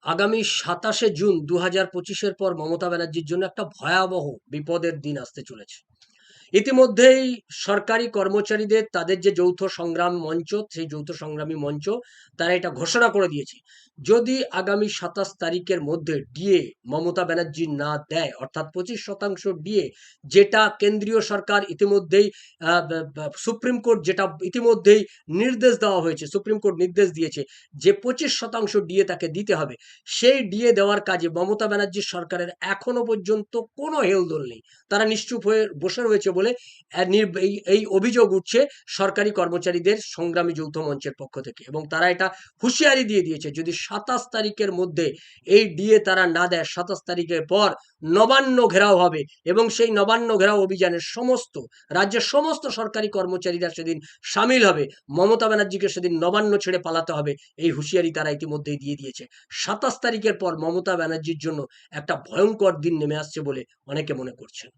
আগামী ২৭শে জুন ২০২৫-এর পর মমতা ব্যানার্জির জন্য একটা ভয়াবহ বিপদের দিন আসতে চলেছে। ইতিমধ্যেই সরকারি কর্মচারীদের তাদের যে যৌথ সংগ্রাম মঞ্চ, সেই যৌথ সংগ্রামী মঞ্চ তারা এটা ঘোষণা করে দিয়েছে। যদি আগামী ২৭ তারিখের মধ্যে ডিএ মমতা ব্যানার্জি না দেয়, অর্থাৎ ২৫% ডিএ, যেটা কেন্দ্রীয় সরকার ইতিমধ্যেই সুপ্রিম কোর্ট যেটা ইতিমধ্যেই নির্দেশ দেওয়া হয়েছে, সুপ্রিম কোর্ট নির্দেশ দিয়েছে যে ২৫% ডিএ তাকে দিতে হবে। সেই ডিএ দেওয়ার কাজে মমতা ব্যানার্জির সরকারের এখনো পর্যন্ত কোনো হেলদোল নেই। তারা নিশ্চুপ হয়ে বসে রয়েছে বলে এই অভিযোগ উঠছে সরকারি কর্মচারীদের সংগ্রামী যৌথ মঞ্চের পক্ষ থেকে, এবং তারা এটা হুঁশিয়ারি দিয়ে দিয়েছে যদি ২৭ তারিখের মধ্যে এই ডিএ তারা না দেয়, ২৭ তারিখের পর নবান্ন ঘেরাও হবে, এবং সেই নবান্ন ঘেরাও অভিযানের রাজ্যের সমস্ত সরকারি কর্মচারীরা সেদিন সামিল হবে। মমতা ব্যানার্জিকে সেদিন নবান্ন ছেড়ে পালাতে হবে, এই হুঁশিয়ারি তারা ইতিমধ্যেই দিয়ে দিয়েছে। ২৭ তারিখের পর মমতা ব্যানার্জির জন্য একটা ভয়ঙ্কর দিন নেমে আসছে বলে অনেকে মনে করছেন।